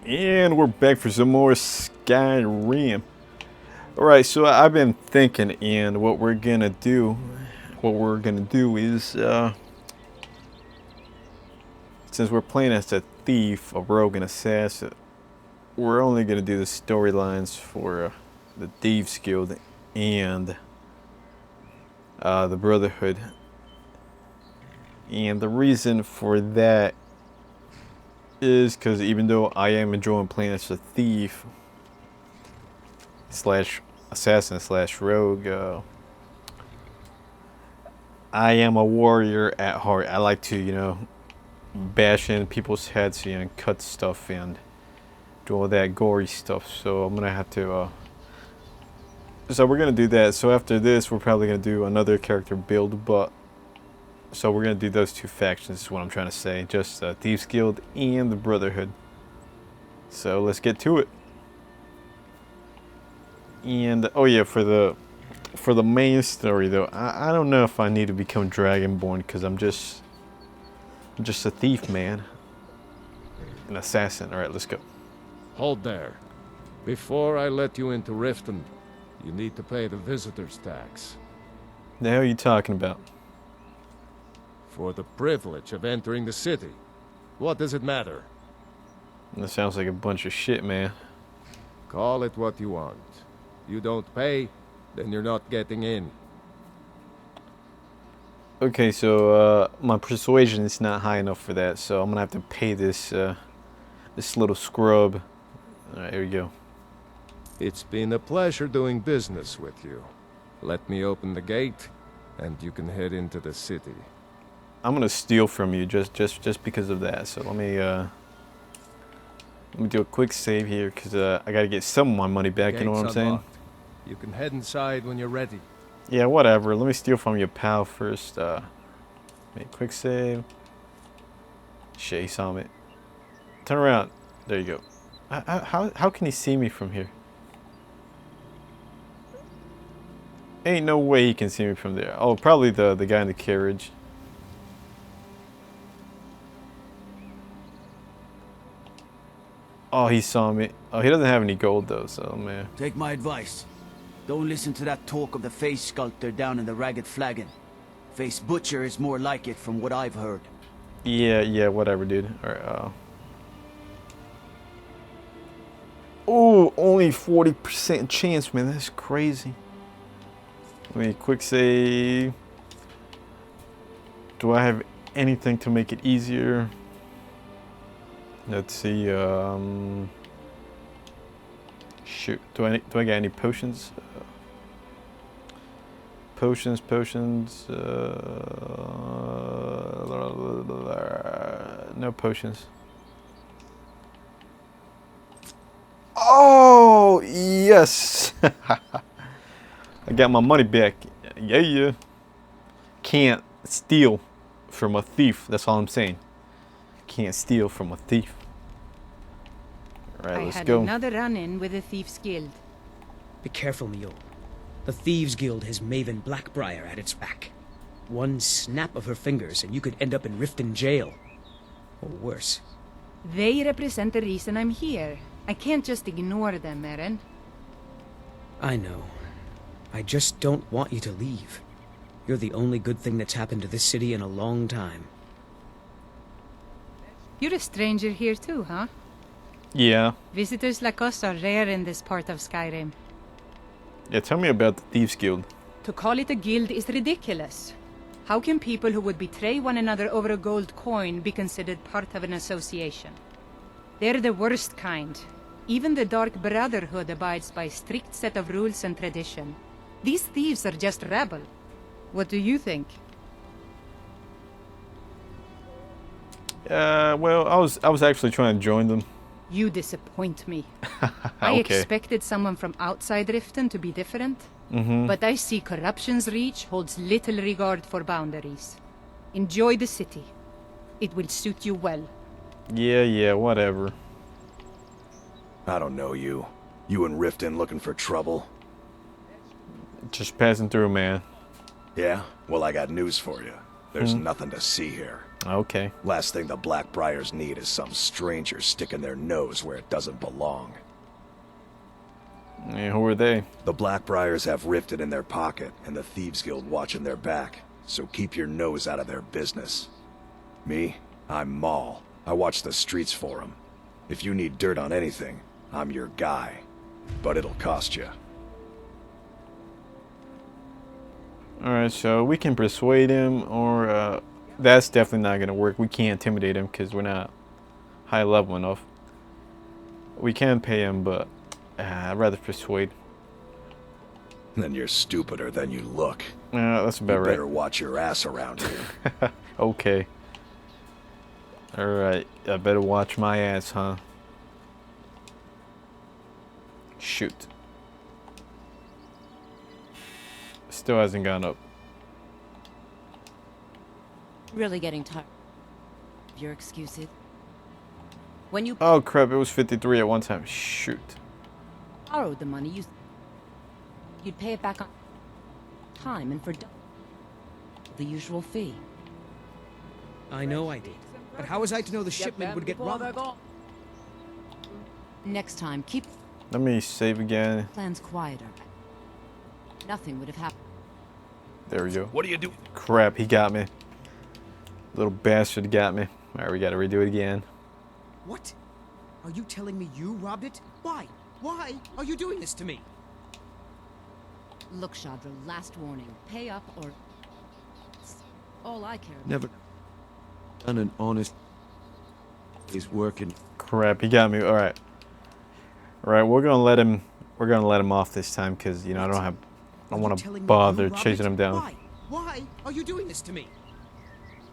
And we're back for some more Skyrim. Alright, so I've been thinking, and what we're gonna do is, since we're playing as a thief, a rogue, and assassin, we're only gonna do the storylines for the Thieves Guild and the Brotherhood. And the reason for that is because even though I am enjoying playing as a thief slash assassin slash rogue, I am a warrior at heart. I like to, bash in people's heads and cut stuff and do all that gory stuff. So I'm gonna have to so we're gonna do that. So after this we're probably gonna do another character build, but so we're going to do those two factions is what I'm trying to say. Just Thieves Guild and the Brotherhood. So let's get to it. And oh yeah, for the main story though, I don't know if I need to become Dragonborn because I'm just a thief, man. An assassin. Alright, let's go. Hold there. Before I let you into Riften, you need to pay the visitor's tax. The hell are you talking about? For the privilege of entering the city. What does it matter? That sounds like a bunch of shit, man. Call it what you want. You don't pay, then you're not getting in. Okay, so my persuasion is not high enough for that, so I'm gonna have to pay this this little scrub. Alright, here we go. It's been a pleasure doing business with you. Let me open the gate, and you can head into the city. I'm gonna steal from you just because of that. So let me do a quick save here because I gotta get some of my money back. You know what I'm saying? You can head inside when you're ready. Yeah, whatever. Let me steal from your pal first. Make quick save. Shit, he saw me. Turn around. There you go. How can he see me from here? Ain't no way he can see me from there. Oh, probably the guy in the carriage. Oh, he saw me. Oh, he doesn't have any gold though, so man. Take my advice. Don't listen to that talk of the face sculptor down in the Ragged Flagon. Face butcher is more like it from what I've heard. Yeah, whatever, dude. Alright, oh, only 40% chance, man. That's crazy. Let me quick save. Do I have anything to make it easier? Let's see, shoot, do I get any potions? Potions, no potions. Oh, yes! I got my money back. Yeah. Can't steal from a thief, that's all I'm saying. Can't steal from a thief. Alright, let's go. I had another run-in with the Thieves Guild. Be careful, Mule. The Thieves Guild has Maven Blackbriar at its back. One snap of her fingers and you could end up in Riften jail. Or worse. They represent the reason I'm here. I can't just ignore them, Eren. I know. I just don't want you to leave. You're the only good thing that's happened to this city in a long time. You're a stranger here too, huh? Yeah. Visitors like us are rare in this part of Skyrim. Yeah, tell me about the Thieves Guild. To call it a guild is ridiculous. How can people who would betray one another over a gold coin be considered part of an association? They're the worst kind. Even the Dark Brotherhood abides by a strict set of rules and tradition. These thieves are just rabble. What do you think? Well, I was actually trying to join them. You disappoint me. Okay. I expected someone from outside Riften to be different, but I see corruption's reach holds little regard for boundaries. Enjoy the city. It will suit you well. Yeah, whatever. I don't know you. You in Riften looking for trouble? Just passing through, man. Yeah? Well, I got news for you. There's nothing to see here. Okay. Last thing the Blackbriars need is some stranger sticking their nose where it doesn't belong. And who are they? The Blackbriars have Riften in their pocket, and the Thieves Guild watching their back, so keep your nose out of their business. Me? I'm Maul. I watch the streets for them. If you need dirt on anything, I'm your guy. But it'll cost you. Alright, so we can persuade him, or that's definitely not going to work. We can't intimidate him because we're not high level enough. We can pay him, but I'd rather persuade. Then you're stupider than you look. That's about You right. better watch your ass around here. Okay. Alright, I better watch my ass, huh? Shoot. Still hasn't gone up. Really getting tired of your excuses. When you Oh crap, it was 53 at one time. Shoot. borrowed the money, you'd pay it back on time and for the usual fee. I know I did. But how was I to know the shipment would get robbed? Next time, keep Let me save again. plans quieter. Nothing would have happened. There we go. What do you do? Crap, he got me. Little bastard got me. Alright, we gotta redo it again. What? Are you telling me you robbed it? Why? Why are you doing this to me? Look, Shadra, last warning. Pay up or... It's all I care about. Never done an honest day's work in... Crap, he got me. Alright. Alright, we're gonna let him off this time because, you know, I don't Are you want to telling me bother you robbed chasing it? him down. Why? Why are you doing this to me?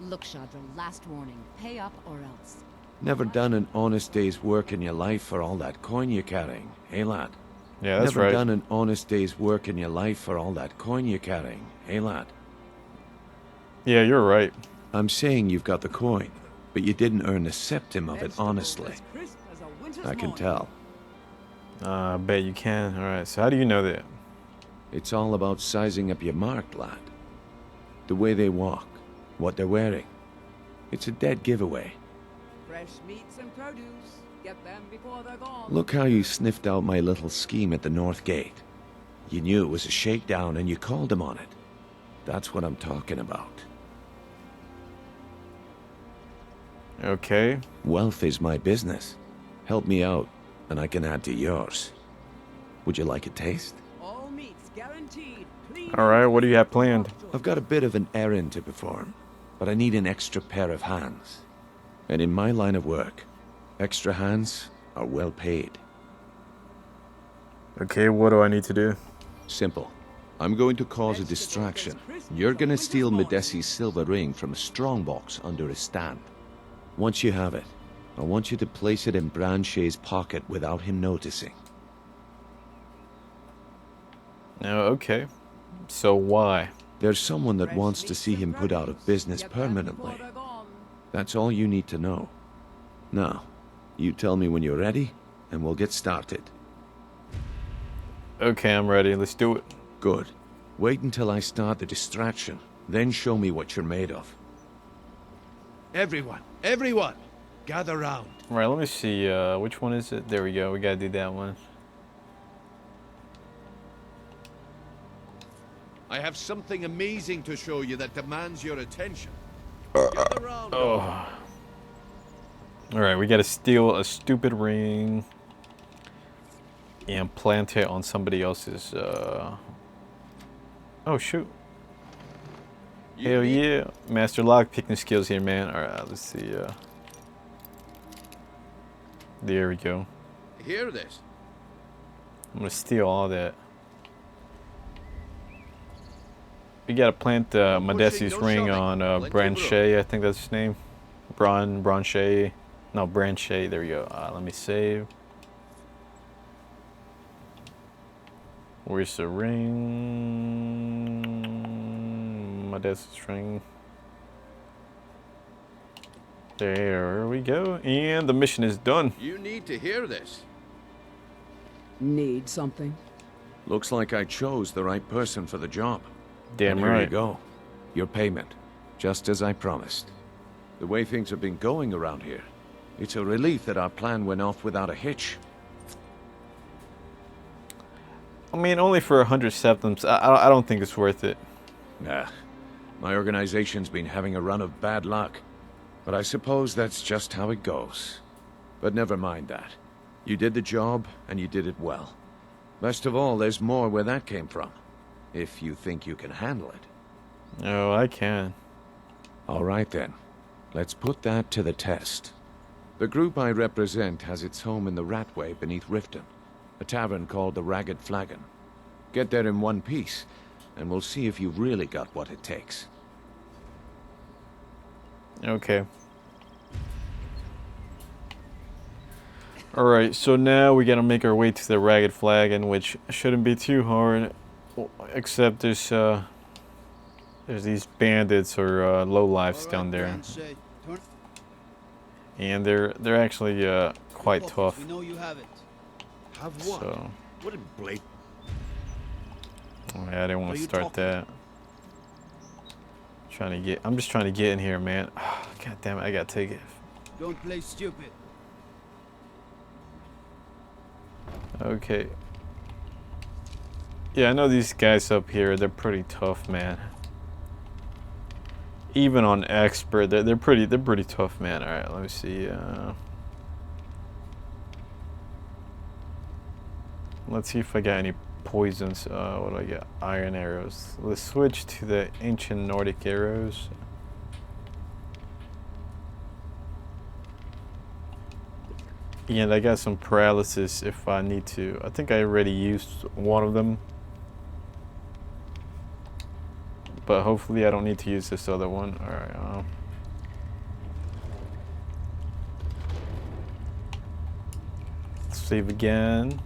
Look, Shadra, last warning. Pay up or else. Never done an honest day's work in your life for all that coin you're carrying, eh, lad? Yeah, that's Never right. done an honest day's work in your life for all that coin you're carrying, eh, lad? Yeah, you're right. I'm saying you've got the coin, but you didn't earn a septim of it honestly. I can tell. I bet you can. Alright, so how do you know that? It's all about sizing up your mark, lad. The way they walk, what they're wearing. It's a dead giveaway. Fresh meats and produce. Get them before they're gone. Look how you sniffed out my little scheme at the North Gate. You knew it was a shakedown and you called him on it. That's what I'm talking about. Okay. Wealth is my business. Help me out, and I can add to yours. Would you like a taste? All meats guaranteed. Clean. Alright, what do you have planned? I've got a bit of an errand to perform, but I need an extra pair of hands. And in my line of work, extra hands are well paid. Okay, what do I need to do? Simple. I'm going to cause a distraction. You're gonna steal Medesi's silver ring from a strongbox under his stand. Once you have it, I want you to place it in Branche's pocket without him noticing. Oh, okay. So why? There's someone that wants to see him put out of business permanently. That's all you need to know. Now, you tell me when you're ready, and we'll get started. Okay, I'm ready. Let's do it. Good. Wait until I start the distraction, then show me what you're made of. Everyone, gather round. Right, let me see. Which one is it? There we go. We gotta do that one. I have something amazing to show you that demands your attention. Gather round. Oh. Alright, we gotta steal a stupid ring and plant it on somebody else's. Oh, shoot. Hell yeah. Master lock picking skills here, man. Alright, let's see. There we go. Hear this? I'm gonna steal all that. We gotta plant Medesi's ring on Branche, I think that's his name. Branche. No, Branche. There we go. Let me save. Where's the ring? Medesi's ring. There we go. And the mission is done. You need to hear this. Need something? Looks like I chose the right person for the job. Damn And here right. you go. Your payment, just as I promised. The way things have been going around here, it's a relief that our plan went off without a hitch. I mean, only for 100 septims. I don't think it's worth it. Nah, my organization's been having a run of bad luck. But I suppose that's just how it goes. But never mind that. You did the job, and you did it well. Best of all, there's more where that came from. If you think you can handle it. Oh, I can. All right then. Let's put that to the test. The group I represent has its home in the Ratway beneath Riften, a tavern called the Ragged Flagon. Get there in one piece, and we'll see if you've really got what it takes. Okay. Alright, so now we gotta make our way to the Ragged Flagon, which shouldn't be too hard. Except there's these bandits or lowlifes down there. And they're actually quite tough. We know you have it. Have what? So, What in Blake? oh, yeah, I didn't want What to are you start talking that. I'm just trying to get in here, man. Oh, God damn it, I gotta take it. Don't play stupid. Okay. Yeah, I know these guys up here, they're pretty tough, man. Even on expert, they're pretty tough, man. Alright, let me see. Let's see if I got any poisons. What do I get? Iron arrows. Let's switch to the ancient Nordic arrows. And I got some paralysis if I need to. I think I already used one of them. But hopefully I don't need to use this other one. Alright, save again.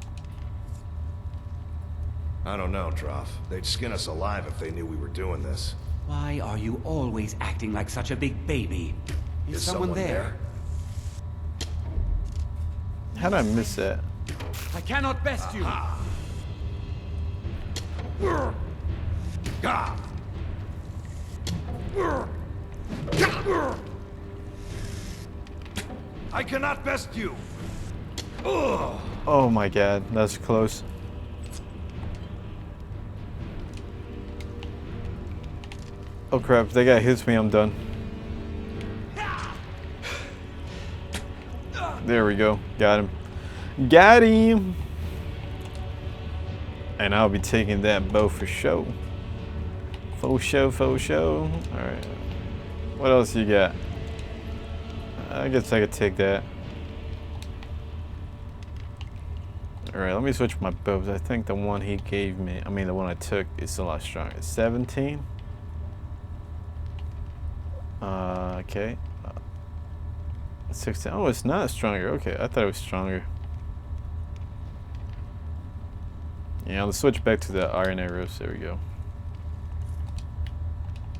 I don't know, Droff. They'd skin us alive if they knew we were doing this. Why are you always acting like such a big baby? Is someone there? How did I miss that? I cannot best you. I cannot best you! Oh my god, that's close. Oh crap, if that guy hits me, I'm done. There we go, got him. Got him! And I'll be taking that bow for show. Faux show, faux show. Alright. What else you got? I guess I could take that. Alright, let me switch my bows. I think the one he gave me, I mean the one I took, is a lot stronger. 17. Okay. 16. Oh, it's not stronger. Okay, I thought it was stronger. Yeah, let's switch back to the iron arrows. There we go.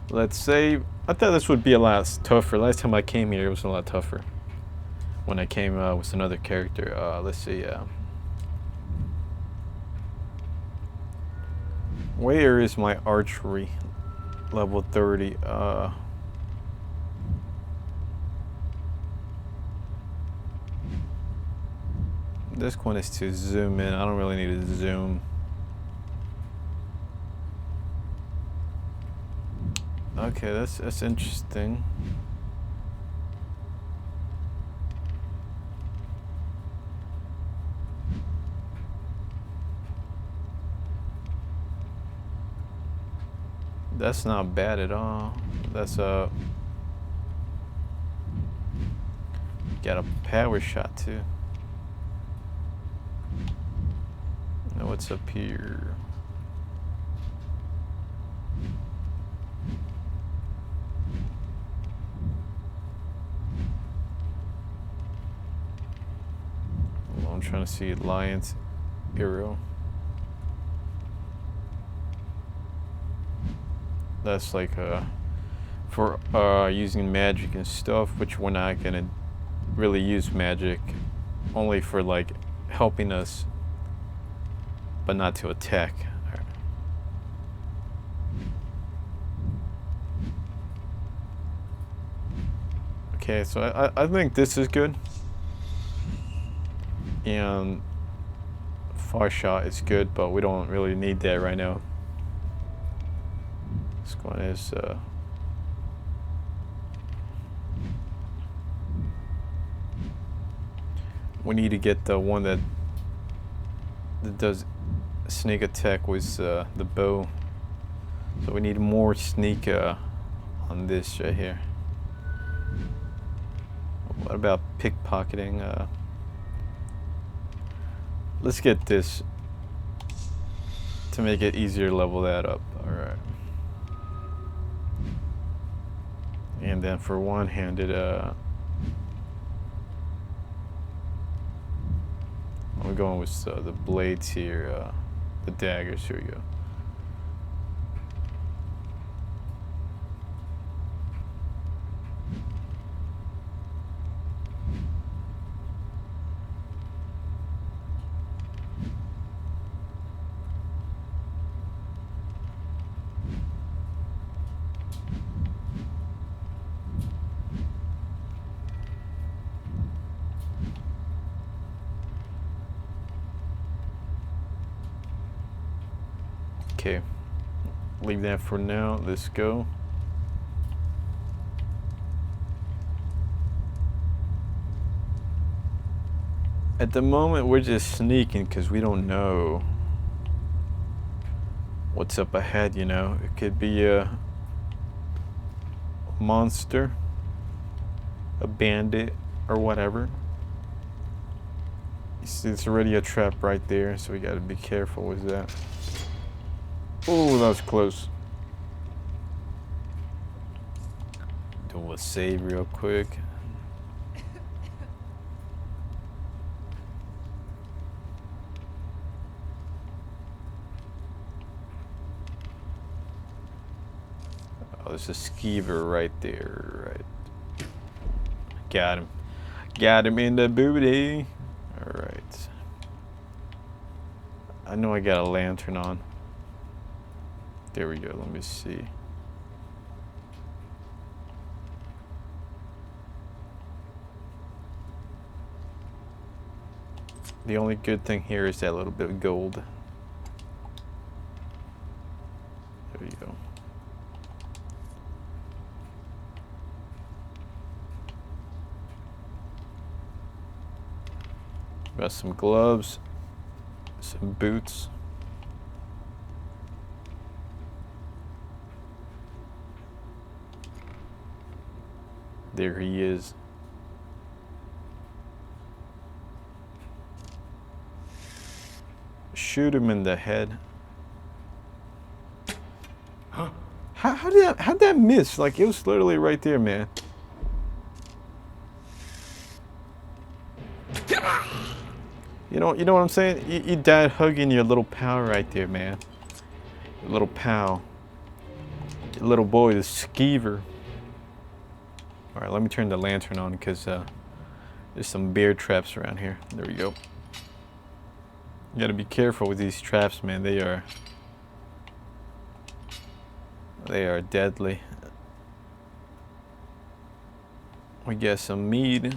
Let's save. I thought this would be a lot tougher. Last time I came here, it was a lot tougher. When I came with another character. Let's see. Where is my archery? Level 30. This one is to zoom in. I don't really need to zoom. Okay, that's interesting. That's not bad at all. That's got a power shot too. Now what's up here? Well, I'm trying to see Lion's arrow. That's like for using magic and stuff, which we're not gonna really use magic, only for like helping us, but not to attack. Okay, so I think this is good. And far shot is good, but we don't really need that right now. This one is we need to get the one that does sneak attack with the bow. So we need more sneak on this right here. What about pickpocketing? Let's get this to make it easier to level that up. Alright. And then for one-handed, I'm going with the blades here, the daggers. Here we go. Okay, leave that for now. Let's go. At the moment, we're just sneaking because we don't know what's up ahead, you know. It could be a monster, a bandit, or whatever. You see, it's already a trap right there, so we gotta be careful with that. Oh, that was close. Do a save real quick. Oh, there's a skeever right there, right? Got him. Got him in the booty. Alright. I know I got a lantern on. There we go, let me see. The only good thing here is that little bit of gold. There you go. Got some gloves, some boots. There he is. Shoot him in the head. Huh? How'd that miss? Like, it was literally right there, man. You know what I'm saying? You died hugging your little pal right there, man. Your little pal. Your little boy, the skeever. Alright, let me turn the lantern on because there's some bear traps around here. There we go. You gotta be careful with these traps, man. They are deadly. We got some meat.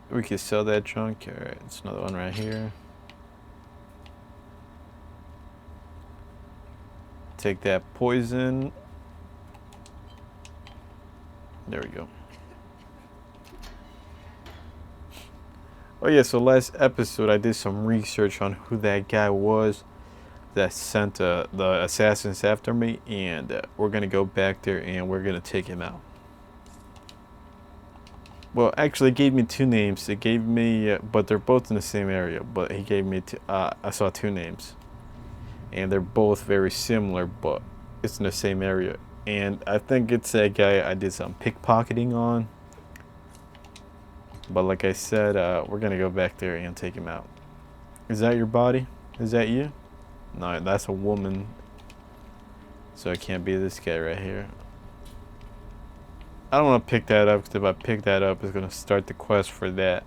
We could sell that junk. Alright, it's another one right here. Take that poison. There we go. Oh yeah, so last episode I did some research on who that guy was that sent the assassins after me, and we're gonna go back there and we're gonna take him out. Well, actually, it gave me two names. It gave me, but they're both in the same area. But he gave me, I saw two names, and they're both very similar, but it's in the same area. And I think it's that guy I did some pickpocketing on. But like I said, we're gonna go back there and take him out. Is that your body? Is that you? No, that's a woman. So it can't be this guy right here. I don't want to pick that up, because if I pick that up, it's going to start the quest for that.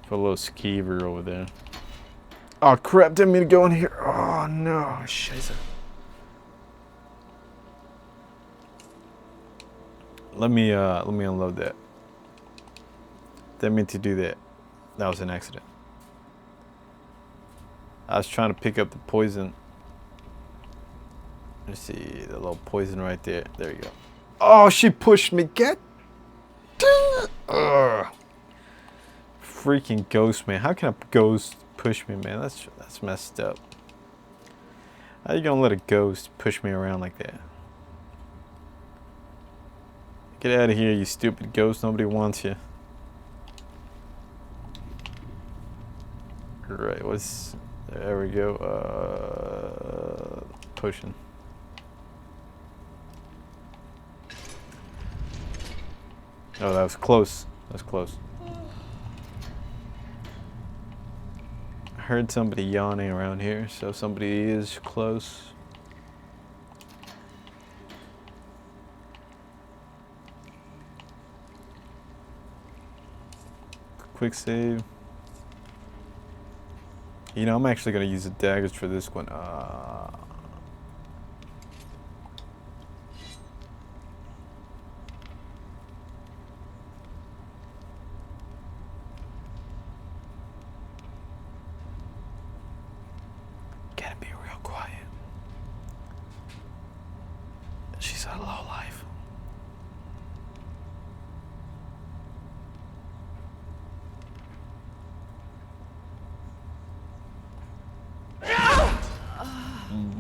For a little skeever over there. Oh crap, didn't mean to go in here. Oh no, shit. let me unload that. Didn't mean to do that. That was an accident. I was trying to pick up the poison. Let's see, the little poison right there. There you go. Oh, she pushed me. Get. Ugh. Freaking ghost, man. How can a ghost push me, man? That's messed up. How you gonna let a ghost push me around like that? Get out of here, you stupid ghost. Nobody wants you. Right, what's... There we go. Pushing. Oh, that was close. That was close. I heard somebody yawning around here, so somebody is close. Quick save. You know, I'm actually going to use the daggers for this one. Gotta be real quiet. She's a low life.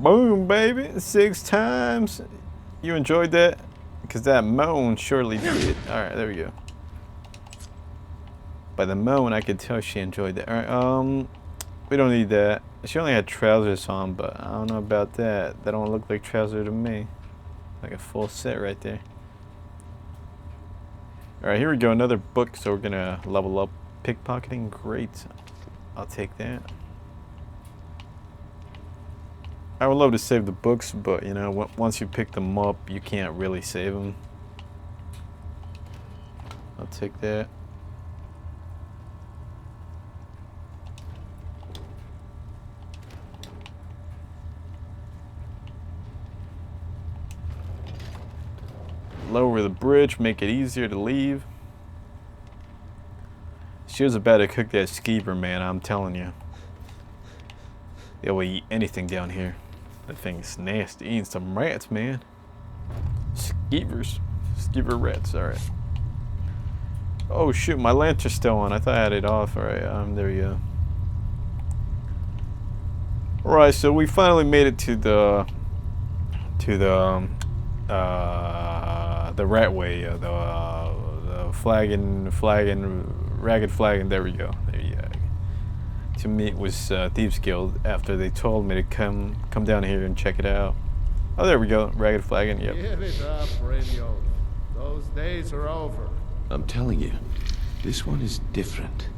Boom, baby. 6 times. You enjoyed that? Because that moan surely did. Alright, there we go. By the moan, I could tell she enjoyed that. Alright, we don't need that. She only had trousers on, but I don't know about that. That don't look like trousers to me. Like a full set right there. Alright, here we go. Another book, so we're gonna level up. Pickpocketing, great. I'll take that. I would love to save the books, but you know, once you pick them up, you can't really save them. I'll take that. Lower the bridge, make it easier to leave. She was about to cook that skeever, man, I'm telling you. They'll eat anything down here. That thing's nasty. Eating some rats, man. Skeevers. Skeever rats, alright. Oh shoot, my lantern's still on. I thought I had it off. Alright, there we go. Alright, so we finally made it to the rat way, the ragged flagon. There we go. There you go. To meet with Thieves Guild after they told me to come down here and check it out. Oh, there we go. Ragged flagon. Yep. Give it up, Renio. Those days are over. I'm telling you, this one is different.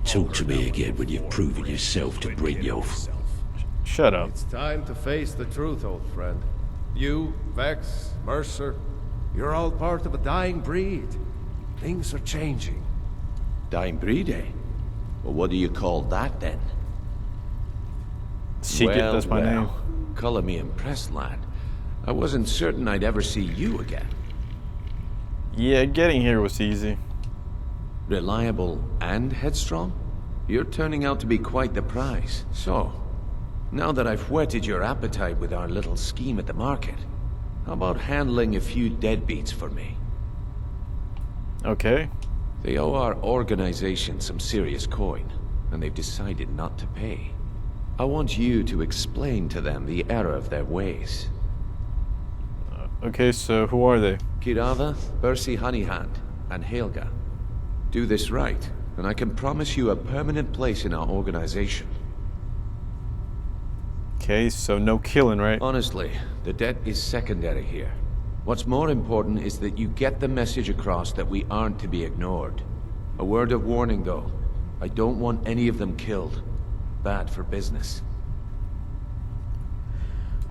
Talk to me again when you've proven yourself to Brynjolf. Shut up. It's time to face the truth, old friend. You, Vex, Mercer, you're all part of a dying breed. Things are changing. Dying breed, eh? Well, what do you call that, then? Secret, well, that's my name. Color me impressed, lad. I wasn't certain I'd ever see you again. Yeah, getting here was easy. Reliable and headstrong? You're turning out to be quite the prize. So, now that I've whetted your appetite with our little scheme at the market, how about handling a few deadbeats for me? Okay. They owe our organization some serious coin, and they've decided not to pay. I want you to explain to them the error of their ways. Okay, so who are they? Kirava, Percy Honeyhand, and Helga. Do this right, and I can promise you a permanent place in our organization. Okay, so no killing, right? Honestly, the debt is secondary here. What's more important is that you get the message across that we aren't to be ignored. A word of warning, though. I don't want any of them killed. Bad for business.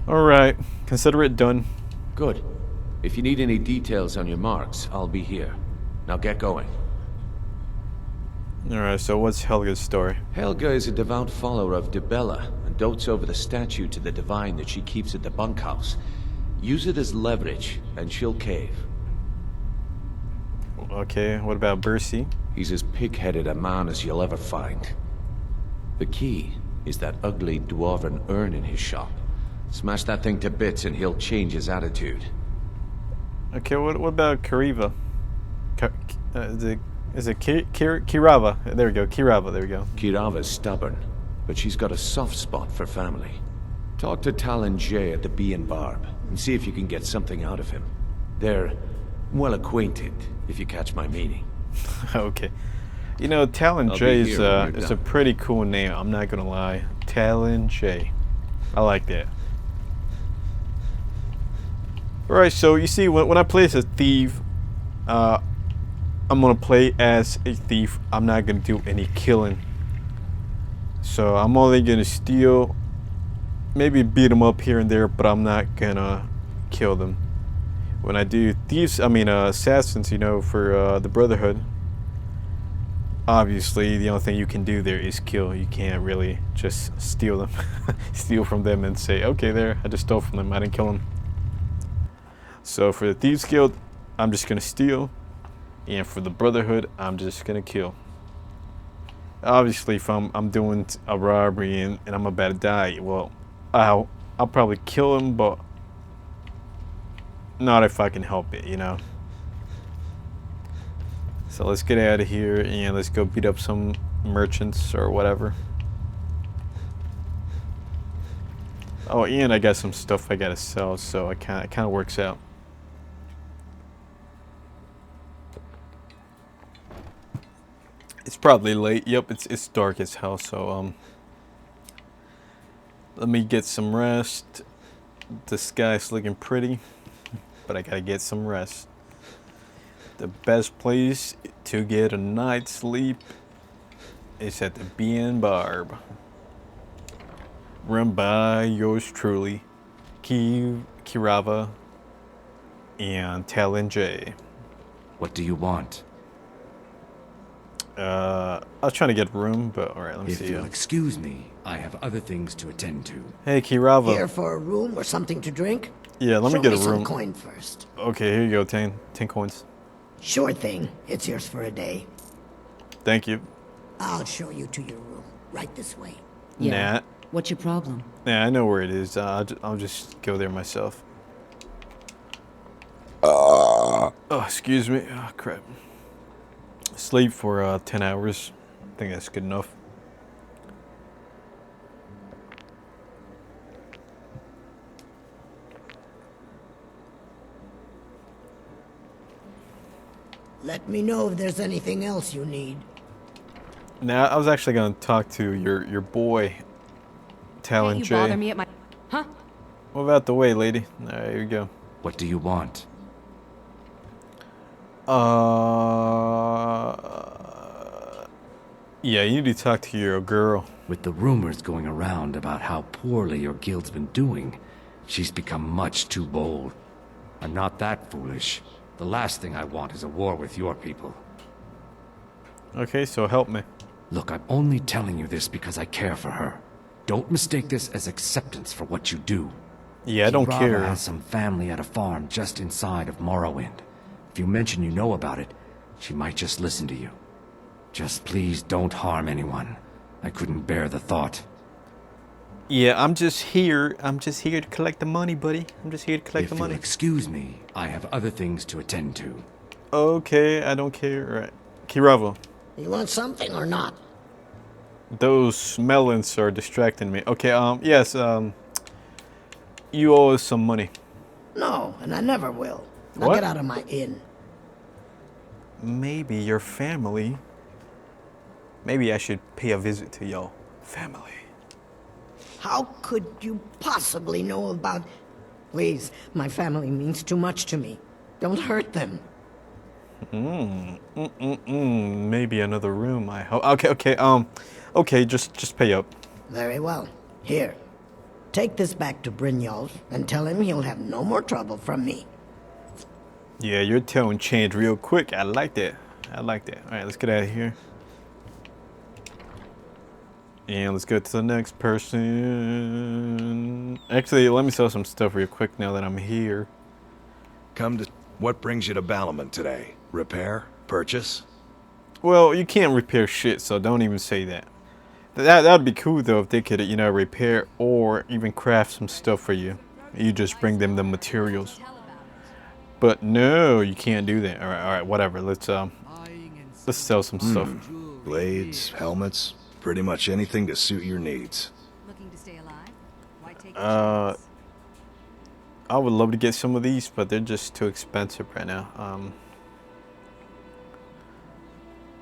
Alright, consider it done. Good. If you need any details on your marks, I'll be here. Now get going. Alright, so what's Helga's story? Helga is a devout follower of Dibella and dotes over the statue to the divine that she keeps at the bunkhouse. Use it as leverage, and she'll cave. Okay, what about Bercy? He's as pig-headed a man as you'll ever find. The key is that ugly dwarven urn in his shop. Smash that thing to bits and he'll change his attitude. Okay, what about Kariva? Is it Kirava? There we go, Kirava, there we go. Kirava's stubborn, but she's got a soft spot for family. Talk to Talon Jay at the Bee and Barb, and see if you can get something out of him. They're well acquainted, if you catch my meaning. Okay. You know, Talon J is a pretty cool name, I'm not gonna lie. Talon J. I like that. Alright, so you see, when I play as a thief, I'm gonna play as a thief. I'm not gonna do any killing. So I'm only gonna steal, maybe beat them up here and there, but I'm not gonna kill them. When I do thieves, assassins, you know, for the Brotherhood, obviously the only thing you can do there is kill. You can't really just steal them, steal from them and say, okay, there, I just stole from them, I didn't kill them. So for the Thieves Guild, I'm just gonna steal, and for the Brotherhood, I'm just gonna kill. Obviously, if I'm doing a robbery and I'm about to die, well, I'll probably kill him, but not if I can help it, you know. So let's get out of here and let's go beat up some merchants or whatever. Oh, and I got some stuff I gotta sell, so it kind of works out. It's probably late. Yep, it's dark as hell. So let me get some rest. The sky's looking pretty, but I gotta get some rest. The best place to get a night's sleep is at the Bee and Barb. Run by yours truly, Kirava, and Talon J. What do you want? I was trying to get room, but alright, let me see. If you'll excuse me, I have other things to attend to. Hey, Kirava. Here for a room or something to drink? Yeah, let me get a room. Some coin first. Okay, here you go, 10 coins. Sure thing. It's yours for a day. Thank you. I'll show you to your room. Right this way. Yeah. Nah. What's your problem? Yeah, I know where it is. I'll just go there myself. Oh, excuse me. Oh, crap. Sleep for 10 hours. I think that's good enough. Let me know if there's anything else you need. Now, I was actually going to talk to your boy, Talon J. Bother me at my... Huh? What about the way, lady? There you go. What do you want? Yeah, you need to talk to your girl. With the rumors going around about how poorly your guild's been doing, she's become much too bold. I'm not that foolish. The last thing I want is a war with your people. Okay, so help me. Look, I'm only telling you this because I care for her. Don't mistake this as acceptance for what you do. Yeah, I don't care. Kirava has some family at a farm just inside of Morrowind. If you mention you know about it, she might just listen to you. Just please don't harm anyone. I couldn't bear the thought. Yeah, I'm just here to collect the money, buddy. I'm just here to collect the money. If you'll excuse me, I have other things to attend to. Okay, I don't care. All right. Kirava. You want something or not? Those melons are distracting me. Okay, yes, you owe us some money. No, and I never will. Now What? get out of my inn. Maybe your family. Maybe I should pay a visit to your family. How could you possibly know about... Please, my family means too much to me. Don't hurt them. Maybe another room, I hope. Okay, just pay up. Very well. Here. Take this back to Brynjolf and tell him he'll have no more trouble from me. Yeah, your tone changed real quick. I like that. Alright, let's get out of here. And let's go to the next person. Actually, let me sell some stuff real quick now that I'm here. What brings you to Balamon today? Repair? Purchase? Well, you can't repair shit, so don't even say that. That'd be cool though if they could, you know, repair or even craft some stuff for you. You just bring them the materials. But no, you can't do that. All right, whatever. Let's sell some stuff. Blades, helmets, pretty much anything to suit your needs. Looking to stay alive? Why take I would love to get some of these, but they're just too expensive right now.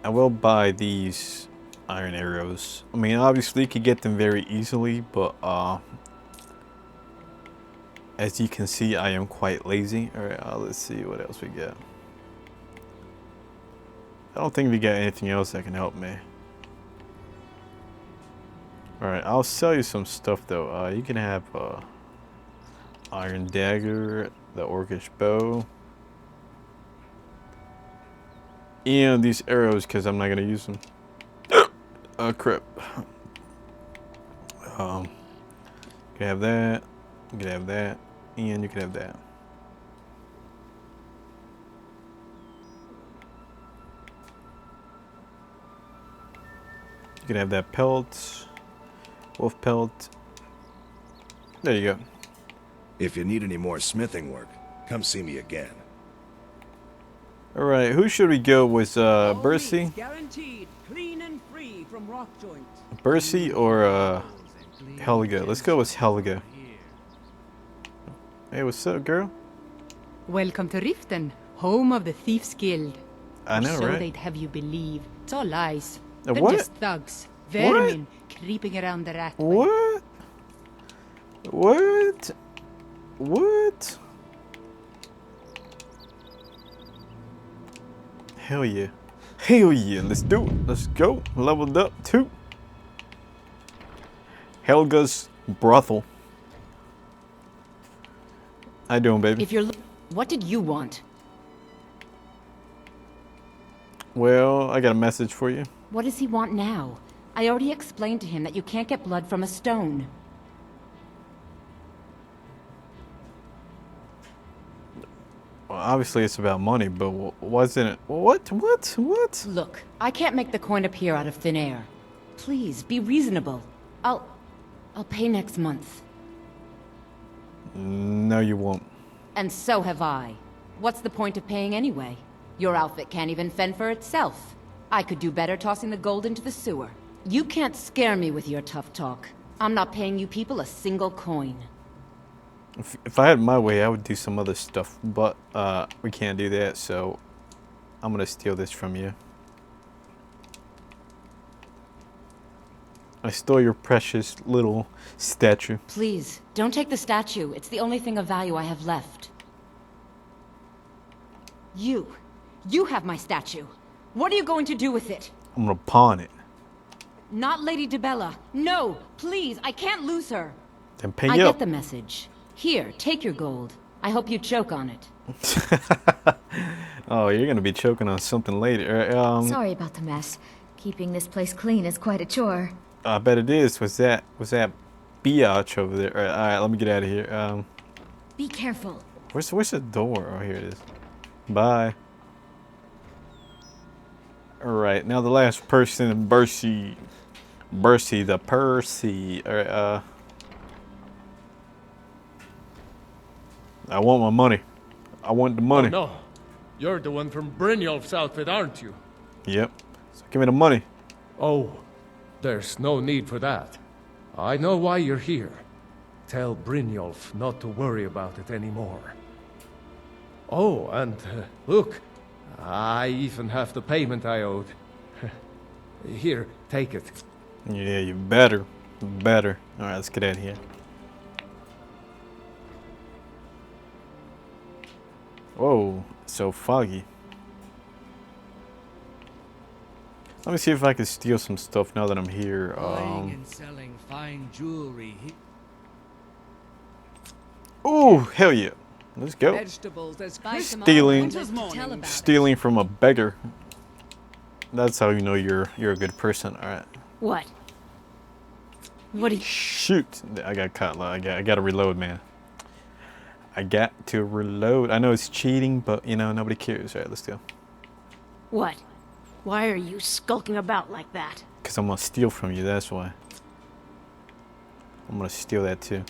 I will buy these iron arrows. I mean, obviously you could get them very easily, but as you can see, I am quite lazy. All right, let's see what else we get. I don't think we got anything else that can help me. All right, I'll sell you some stuff though. You can have iron dagger, the orcish bow, and these arrows because I'm not gonna use them. Oh crap. You can have that. You can have that, and you can have that. You can have that pelt, wolf pelt. There you go. If you need any more smithing work, come see me again. All right, who should we go with? Bercy? Guaranteed clean and free from rock joints. Bercy or Helga? Let's go with Helga. Hey, what's up, girl? Welcome to Riften, home of the Thieves Guild. I know, so right? they'd have you believe. It's all lies. A They're what? just thugs, vermin, creeping around the rat. What? What? What? Hell yeah. Hell yeah, let's do it. Let's go. Leveled up too. Helga's brothel. How you doing, baby? If you're what did you want? Well, I got a message for you. What does he want now? I already explained to him that you can't get blood from a stone. Well, obviously it's about money, but wasn't it? What? Look, I can't make the coin appear out of thin air. Please, be reasonable. I'll pay next month. No, you won't. And so have I. What's the point of paying anyway? Your outfit can't even fend for itself. I could do better tossing the gold into the sewer. You can't scare me with your tough talk. I'm not paying you people a single coin. If I had my way, I would do some other stuff, but we can't do that, so I'm gonna steal this from you. I stole your precious little statue. Please, don't take the statue. It's the only thing of value I have left. You have my statue. What are you going to do with it? I'm gonna pawn it. Not Lady DeBella. No, please, I can't lose her. Then pay I up. get the message. Here, take your gold. I hope you choke on it. Oh, you're gonna be choking on something later. Sorry about the mess. Keeping this place clean is quite a chore. I bet it is. Was that biatch over there? All right, let me get out of here. Be careful. Where's the door? Oh, here it is. Bye. All right, now the last person, Bercy the Percy. All right, I want my money. I want the money. Oh, no, you're the one from Brynjolf's outfit, aren't you? Yep. So give me the money. Oh, there's no need for that. I know why you're here. Tell Brynjolf not to worry about it anymore. Oh, and look, I even have the payment I owed. Here, take it. Yeah, you better. Better. All right, let's get out of here. Whoa, so foggy. Let me see if I can steal some stuff now that I'm here. Buying and selling fine jewelry. Oh, hell yeah. Let's go. Vegetables as crisp Stealing. as morning. Stealing from a beggar. That's how you know you're a good person. All right. What? What do you... Shoot. I got caught. I got to reload, man. I got to reload. I know it's cheating, but, you know, nobody cares. All right, let's go. What? Why are you skulking about like that? Because I'm gonna steal from you, that's why. I'm gonna steal that too.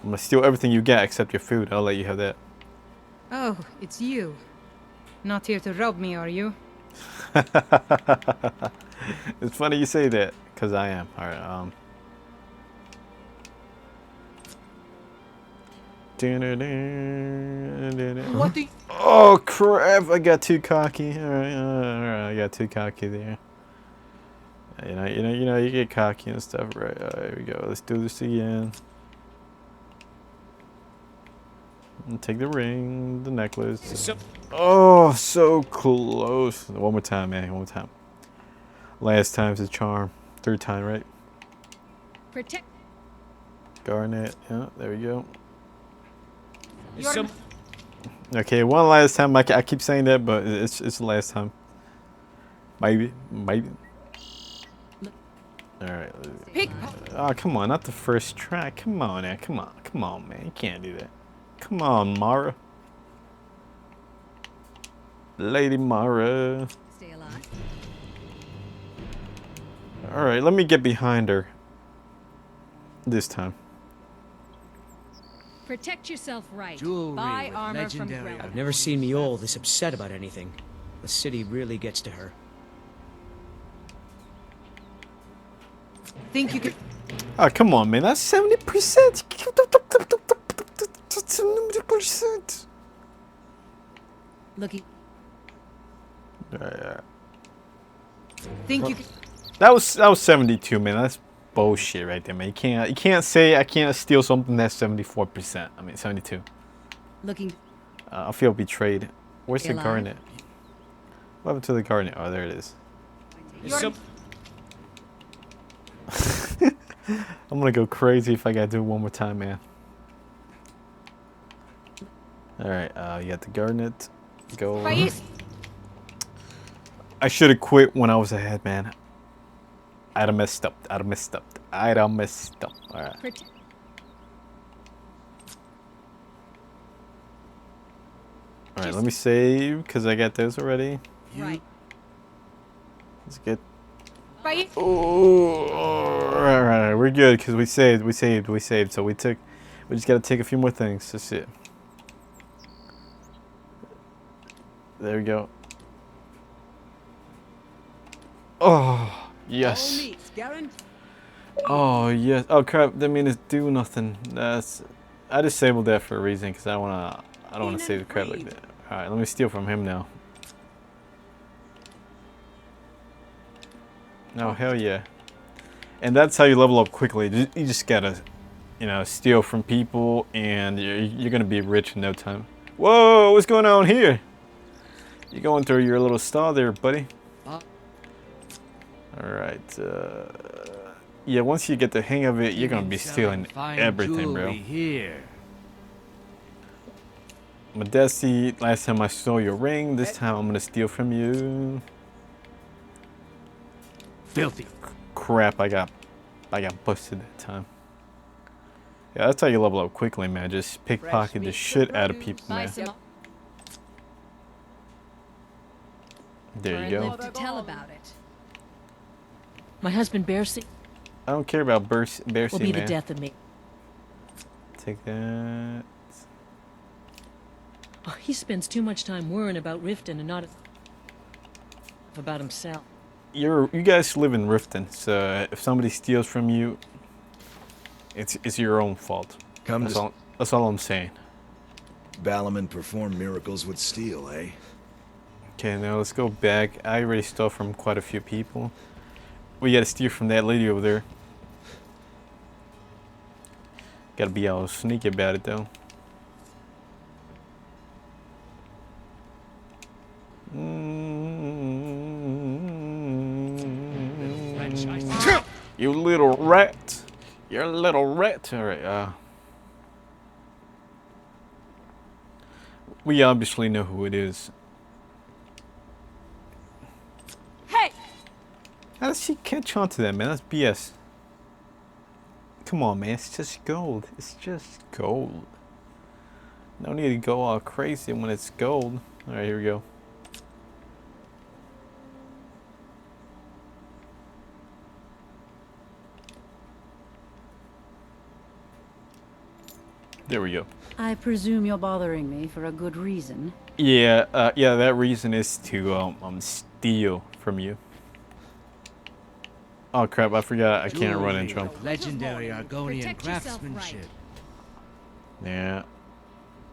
I'm gonna steal everything you got except your food. I'll let you have that. Oh, it's you. Not here to rob me, are you? It's funny you say that, because I am. Alright, What the? Oh crap, I got too cocky. Alright, I got too cocky there. You get cocky and stuff, right? Alright, here we go. Let's do this again. And take the ring, the necklace. Oh, so close. One more time, man. One more time. Last time's a charm. Third time, right? Protect. Garnet. Yeah, there we go. Okay, one last time. I keep saying that, but it's the last time. Maybe. All right. Oh, come on, not the first try. Come on, man. Come on, man. You can't do that. Come on, Mara. Lady Mara. Stay alive. All right, let me get behind her. This time. Protect yourself right. Jewelry Buy with armor from legendary Grell. I've never seen Miol this upset about anything. The city really gets to her. Think you could... Oh, come on, man. That's 70%. 70%. Looking. Think you could... That was 72, man. That's bullshit right there, man. You can't say I can't steal something that's 74%. I mean 72. Looking. I feel betrayed. Where's the Alive? garnet? What happened to the garnet? Oh, there it is. I'm gonna go crazy if I gotta do it one more time, man. Alright, you got the garnet. Go. I should have quit when I was ahead, man. I'd have messed up. Alright. Alright, let me save, because I got those already. Right. Let's get... Oh, alright, we're good, because we saved. So we just gotta take a few more things. That's it. There we go. Oh, yes. Oh, yes. Oh, crap. Didn't mean to do nothing. I disabled that for a reason, because I don't want to save the crap like that. Alright, let me steal from him now. Oh, hell yeah. And that's how you level up quickly. You just gotta, steal from people, and you're gonna be rich in no time. Whoa, what's going on here? You're going through your little stall there, buddy. Alright, yeah, once you get the hang of it, you're gonna be stealing everything, bro. Medesi, last time I stole your ring, this time I'm gonna steal from you. Filthy. Crap, I got busted that time. Yeah, that's how you level up quickly, man. Just pickpocket the shit out of people, man. There you go. To tell about it. My husband Bercy I don't care about Bercy, will be man. the death of me. Take that. Oh, he spends too much time worrying about Riften and not about himself. You guys live in Riften, so if somebody steals from you, it's your own fault. That's all I'm saying. Balaman performed miracles with steel, eh? Okay, now let's go back. I already stole from quite a few people. We gotta steal from that lady over there. Gotta be all sneaky about it, though. You little rat. You're a little rat. Alright, we obviously know who it is. Hey! How does she catch on to that, man? That's BS. Come on, man. It's just gold. It's just gold. No need to go all crazy when it's gold. Alright, here we go. There we go. I presume you're bothering me for a good reason. Yeah, yeah, that reason is to steal from you. Oh crap, I forgot I can't run and jump. Legendary Argonian craftsmanship. Yeah.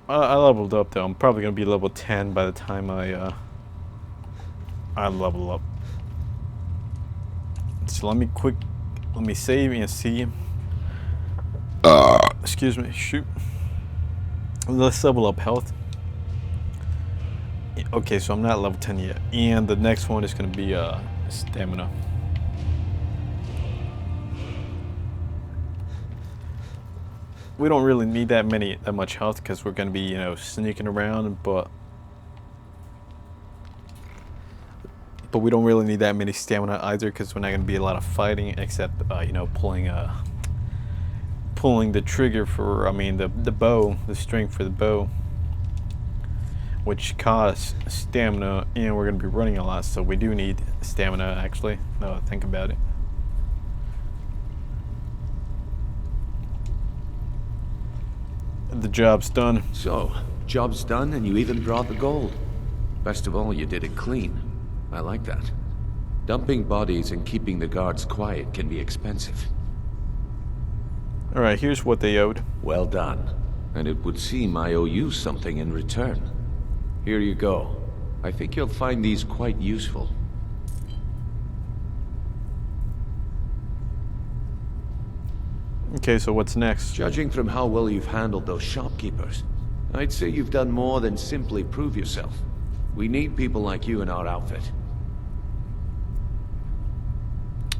I leveled up though. I'm probably gonna be level 10 by the time I level up. So let me save and see. Excuse me, shoot. Let's level up health. Okay, so I'm not level 10 yet. And the next one is gonna be stamina. We don't really need that much health because we're gonna be, you know, sneaking around, but we don't really need that many stamina either because we're not gonna be a lot of fighting except you know, pulling the trigger for, I mean, the bow, the string for the bow, which costs stamina, and we're gonna be running a lot, so we do need stamina actually. Now that I think about it. The job's done. So, job's done and you even brought the gold. Best of all, you did it clean. I like that. Dumping bodies and keeping the guards quiet can be expensive. Alright, here's what they owed. Well done. And it would seem I owe you something in return. Here you go. I think you'll find these quite useful. Okay, so what's next? Judging from how well you've handled those shopkeepers, I'd say you've done more than simply prove yourself. We need people like you in our outfit.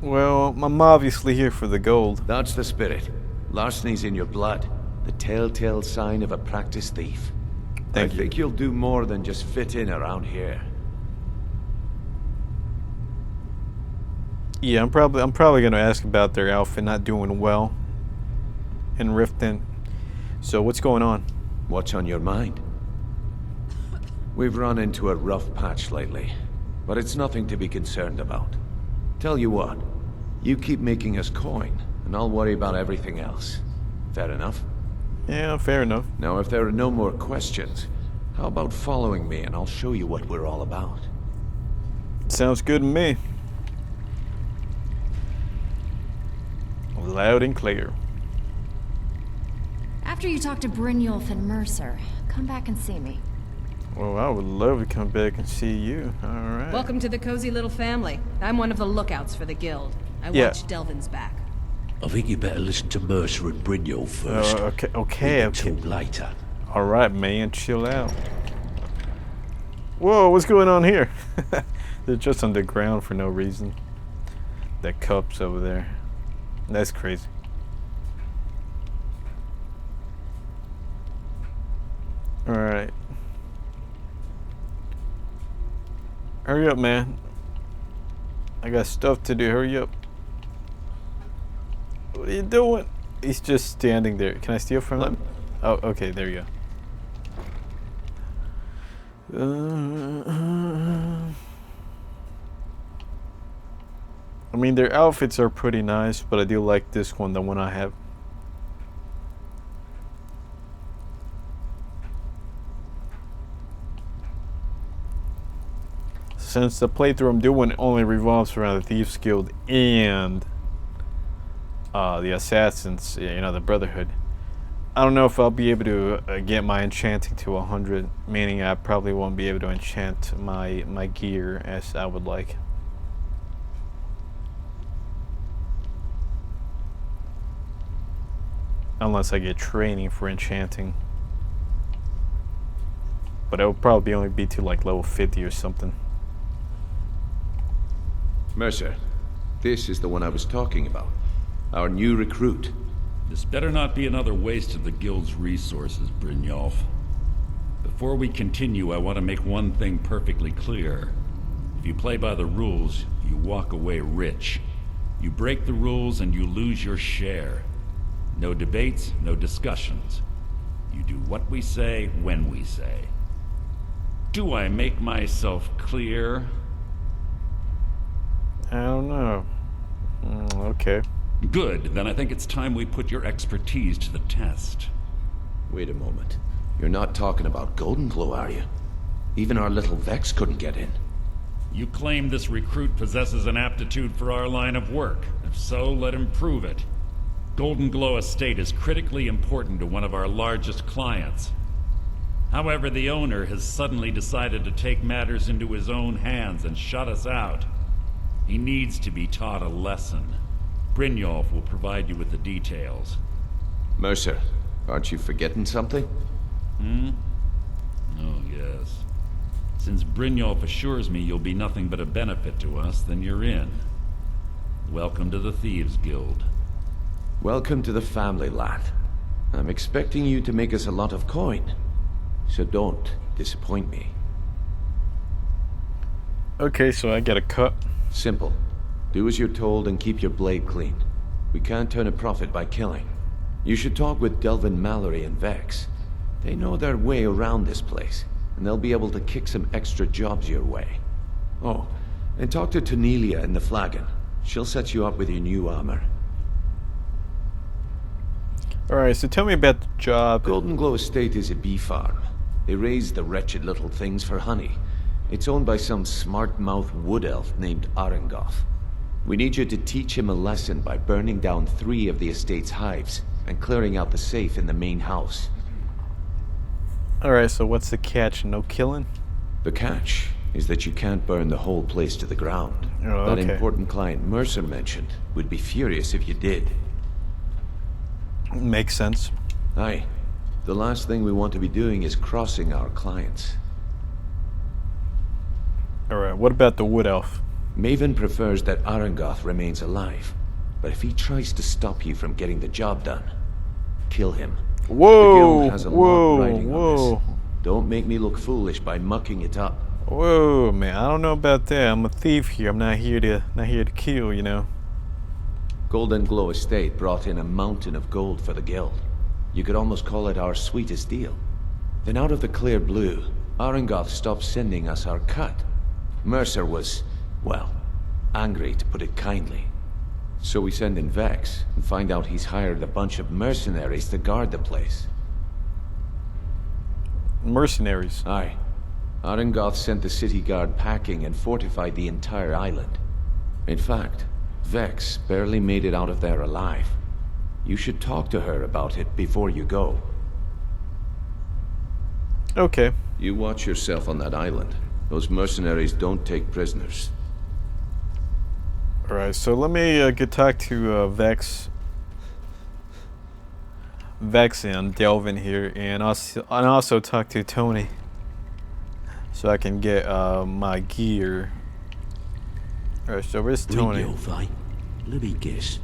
Well, I'm obviously here for the gold. That's the spirit. Larceny's in your blood. The telltale sign of a practiced thief. I think you'll do more than just fit in around here. Yeah, I'm probably gonna ask about their outfit not doing well in Riften. So what's going on? What's on your mind? We've run into a rough patch lately, but it's nothing to be concerned about. Tell you what, you keep making us coin, and I'll worry about everything else. Fair enough? Yeah, fair enough. Now, if there are no more questions, how about following me and I'll show you what we're all about? Sounds good to me. Loud and clear. After you talk to Brynjolf and Mercer, come back and see me. Well, I would love to come back and see you. All right. Welcome to the cozy little family. I'm one of the lookouts for the guild. I watch Delvin's back. I think you better listen to Mercer and Brynjolf first. Okay. Talk later. All right, man, chill out. Whoa, what's going on here? They're just on the ground for no reason. The cups over there. That's crazy. All right. Hurry up, man. I got stuff to do. Hurry up. What are you doing? He's just standing there. Can I steal from him? Oh, okay. There you go. I mean, their outfits are pretty nice, but I do like this one, the one I have. Since the playthrough I'm doing only revolves around the Thieves Guild and the Assassins, you know, the Brotherhood, I don't know if I'll be able to get my enchanting to 100, meaning I probably won't be able to enchant my gear as I would like. Unless I get training for enchanting. But it will probably only be to like level 50 or something. Mercer, this is the one I was talking about. Our new recruit. This better not be another waste of the guild's resources, Brynjolf. Before we continue, I want to make one thing perfectly clear. If you play by the rules, you walk away rich. You break the rules and you lose your share. No debates, no discussions. You do what we say, when we say. Do I make myself clear? I don't know. Okay. Good, then I think it's time we put your expertise to the test. Wait a moment. You're not talking about Golden Glow, are you? Even our little Vex couldn't get in. You claim this recruit possesses an aptitude for our line of work. If so, let him prove it. Golden Glow Estate is critically important to one of our largest clients. However, the owner has suddenly decided to take matters into his own hands and shut us out. He needs to be taught a lesson. Brynjolf will provide you with the details. Mercer, aren't you forgetting something? Oh, yes. Since Brynjolf assures me you'll be nothing but a benefit to us, then you're in. Welcome to the Thieves Guild. Welcome to the family, lad. I'm expecting you to make us a lot of coin. So don't disappoint me. Okay, so I get a cut. Simple. Do as you're told and keep your blade clean. We can't turn a profit by killing. You should talk with Delvin Mallory and Vex. They know their way around this place, and they'll be able to kick some extra jobs your way. Oh, and talk to Tonelia in the Flagon. She'll set you up with your new armor. Alright, so tell me about the job. Golden Glow Estate is a bee farm. They raise the wretched little things for honey. It's owned by some smart-mouthed wood elf named Arengoth. We need you to teach him a lesson by burning down 3 of the estate's hives and clearing out the safe in the main house. Alright, so what's the catch? No killing? The catch is that you can't burn the whole place to the ground. Oh, that okay. important client Mercer mentioned would be furious if you did. Makes sense. Aye. The last thing we want to be doing is crossing our clients. Alright, what about the wood elf? Maven prefers that Arengoth remains alive. But if he tries to stop you from getting the job done, kill him. Whoa! The guild has a lot riding whoa! on this. Don't make me look foolish by mucking it up. Whoa, man! I don't know about that. I'm a thief here. I'm not here to kill, you know. Golden Glow Estate brought in a mountain of gold for the guild. You could almost call it our sweetest deal. Then out of the clear blue, Arengoth stopped sending us our cut. Mercer was, well, angry to put it kindly. So we send in Vex and find out he's hired a bunch of mercenaries to guard the place. Mercenaries? Aye. Arengoth sent the city guard packing and fortified the entire island. In fact, Vex barely made it out of there alive. You should talk to her about it before you go. Okay. You watch yourself on that island. Those mercenaries don't take prisoners. Alright, so let me get talk to Vex and Delvin here, and also talk to Tony, so I can get my gear. Alright, so where's Tony? Brynjolf, eh? Let me guess.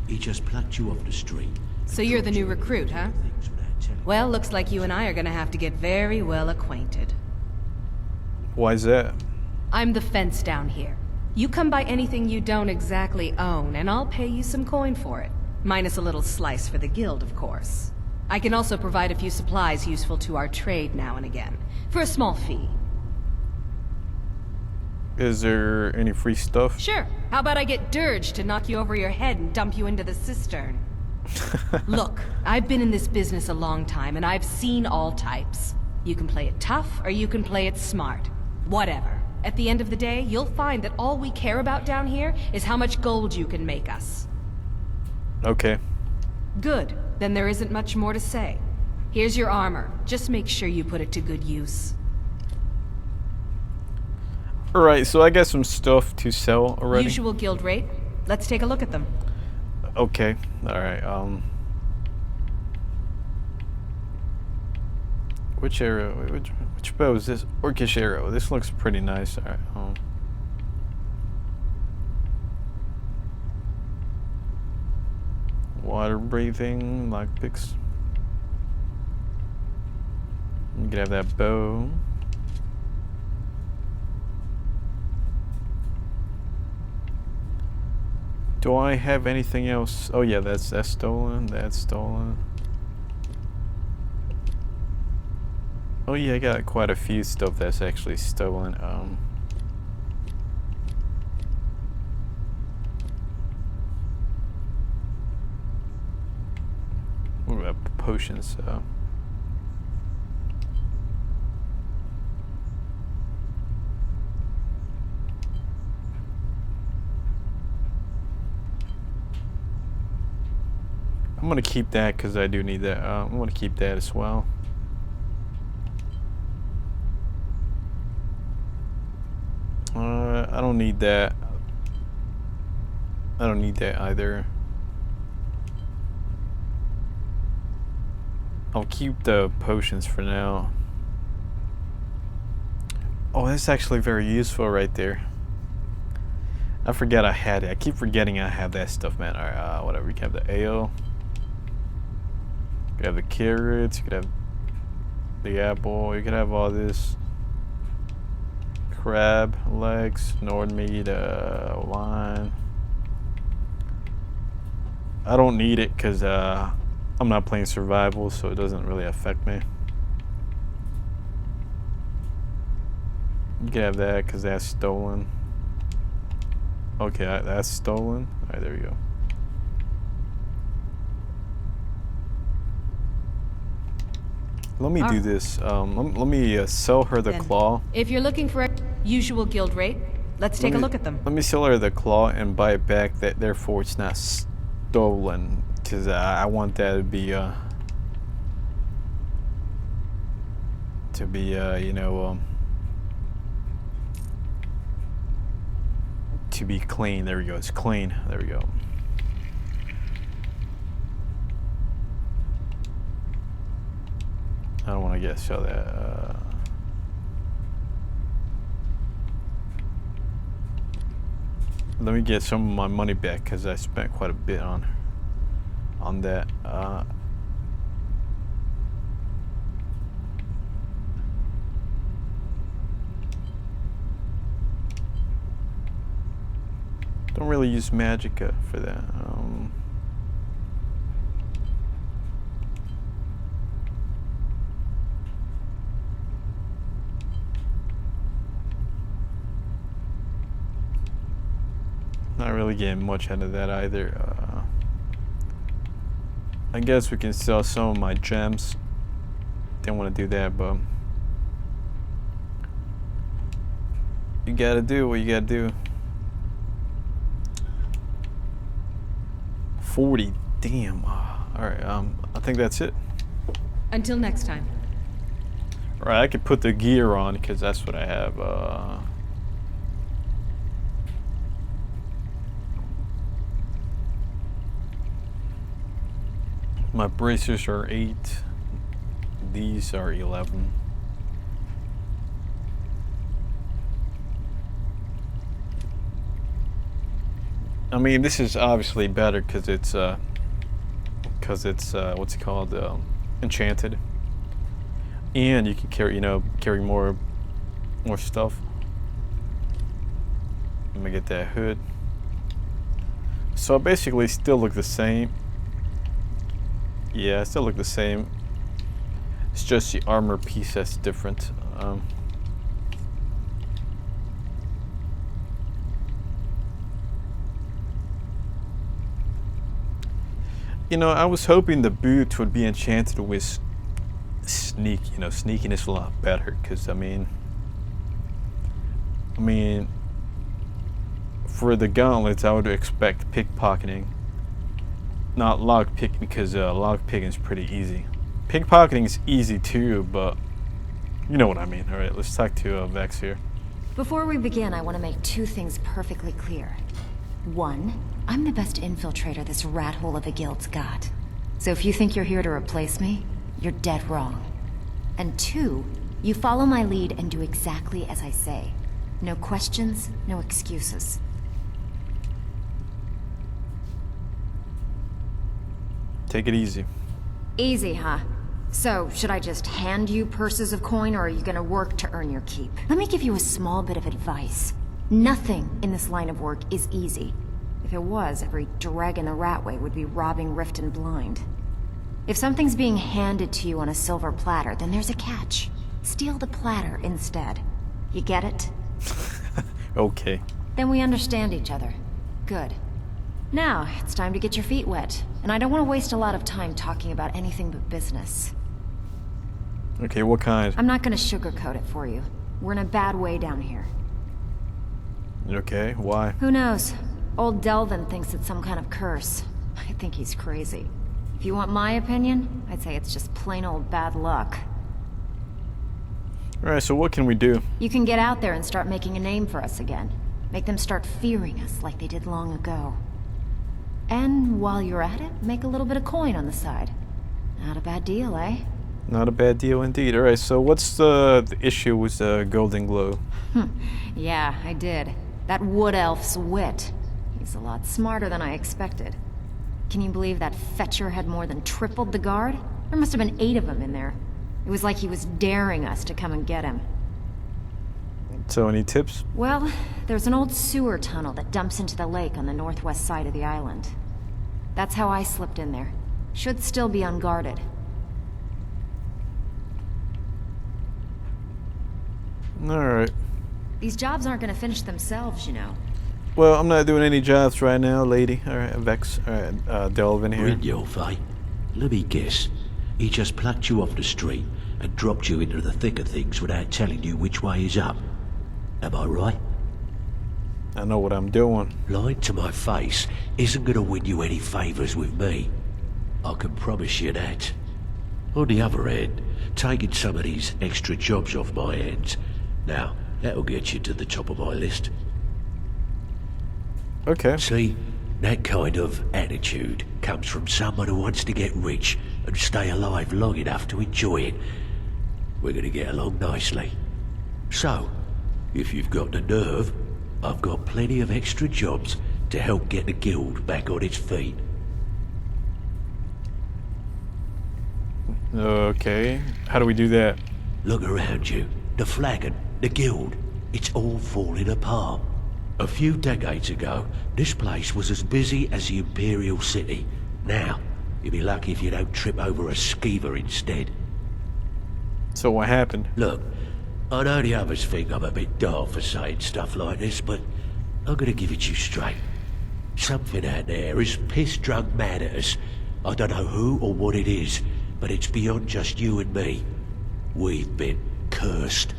He just plucked you off the street. So you're the new recruit, huh? Well, looks like you and I are gonna have to get very well acquainted. Why is that? I'm the fence down here. You come by anything you don't exactly own, and I'll pay you some coin for it. Minus a little slice for the guild, of course. I can also provide a few supplies useful to our trade now and again, for a small fee. Is there any free stuff? Sure. How about I get Dirge to knock you over your head and dump you into the cistern? Look, I've been in this business a long time, and I've seen all types. You can play it tough, or you can play it smart. Whatever. At the end of the day, you'll find that all we care about down here is how much gold you can make us. Okay. Good. Then there isn't much more to say. Here's your armor. Just make sure you put it to good use. Alright, so I got some stuff to sell already. Usual guild rate. Let's take a look at them. Okay. Alright, which arrow? Which bow is this? Orcish arrow. This looks pretty nice. Alright, water breathing, lockpicks. You can have that bow. Do I have anything else? Oh yeah, that's stolen. That's stolen. Oh yeah, I got quite a few stuff that's actually stolen. What about potions? I'm gonna keep that because I do need that. I'm gonna keep that as well. I don't need that. I don't need that either. I'll keep the potions for now. Oh, that's actually very useful right there. I forget I had it. I keep forgetting I have that stuff, man. Alright, whatever. You can have the ale. You could have the carrots. You could have the apple. You could have all this. Crab legs, Nord meat, wine. I don't need it because I'm not playing survival, so it doesn't really affect me. You can have that because that's stolen. Okay, that's stolen. Alright, there we go. Let me do this. Let me sell her the claw. If you're looking for a usual guild rate, let's take a look at them. Let me sell her the claw and buy it back. That therefore it's not stolen, because I want that to be you know, to be clean. There we go. It's clean. There we go. I don't want to sell that. Let me get some of my money back because I spent quite a bit on that. Don't really use magicka for that. Not really getting much out of that either. I guess we can sell some of my gems. Didn't want to do that, but you gotta do what you gotta do. 40, damn. Alright, I think that's it. Until next time. Alright, I could put the gear on because that's what I have. My bracers are 8. These are 11. I mean, this is obviously better because it's what's it called, enchanted, and you can carry more stuff. Let me get that hood. So I basically still look the same. Yeah, I still look the same. It's just the armor piece that's different. You know, I was hoping the boots would be enchanted with sneak. You know, sneakiness a lot better. Because I mean, for the gauntlets, I would expect pickpocketing, not lockpicking, because lockpicking is pretty easy. Pickpocketing is easy too, but you know what I mean. All right, let's talk to Vex here. Before we begin, I want to make 2 things perfectly clear. 1, I'm the best infiltrator this rat hole of a guild's got. So if you think you're here to replace me, you're dead wrong. And 2, you follow my lead and do exactly as I say. No questions, no excuses. Take it easy. Easy, huh? So, should I just hand you purses of coin, or are you gonna work to earn your keep? Let me give you a small bit of advice. Nothing in this line of work is easy. If it was, every drag in the Ratway would be robbing Riften blind. If something's being handed to you on a silver platter, then there's a catch. Steal the platter instead. You get it? Okay. Then we understand each other. Good. Now, it's time to get your feet wet. And I don't want to waste a lot of time talking about anything but business. Okay, what kind? I'm not gonna sugarcoat it for you. We're in a bad way down here. Okay, why? Who knows? Old Delvin thinks it's some kind of curse. I think he's crazy. If you want my opinion, I'd say it's just plain old bad luck. Alright, so what can we do? You can get out there and start making a name for us again. Make them start fearing us like they did long ago. And while you're at it, make a little bit of coin on the side. Not a bad deal, eh? Not a bad deal indeed. Alright, so what's the issue with the golden glow? Yeah, I did. That wood elf's wit. He's a lot smarter than I expected. Can you believe that fetcher had more than tripled the guard? There must have been 8 of them in there. It was like he was daring us to come and get him. So any tips? Well, there's an old sewer tunnel that dumps into the lake on the northwest side of the island. That's how I slipped in there. Should still be unguarded. Alright. These jobs aren't gonna finish themselves, you know. Well, I'm not doing any jobs right now, lady. Alright, Vex. Alright, delve in here. Brynjolf, eh? Let me guess. He just plucked you off the street and dropped you into the thick of things without telling you which way is up. Am I right? I know what I'm doing. Lying to my face isn't gonna win you any favors with me. I can promise you that. On the other hand, taking some of these extra jobs off my hands, now, that'll get you to the top of my list. Okay. See, that kind of attitude comes from someone who wants to get rich and stay alive long enough to enjoy it. We're gonna get along nicely. So, if you've got the nerve, I've got plenty of extra jobs to help get the guild back on its feet. Okay. How do we do that? Look around you. The flagon, the guild, it's all falling apart. A few decades ago, this place was as busy as the Imperial City. Now, you'd be lucky if you don't trip over a skeever instead. So what happened? Look, I know the others think I'm a bit daft for saying stuff like this, but I'm gonna give it to you straight. Something out there is piss-drunk mad at us. I don't know who or what it is, but it's beyond just you and me. We've been cursed.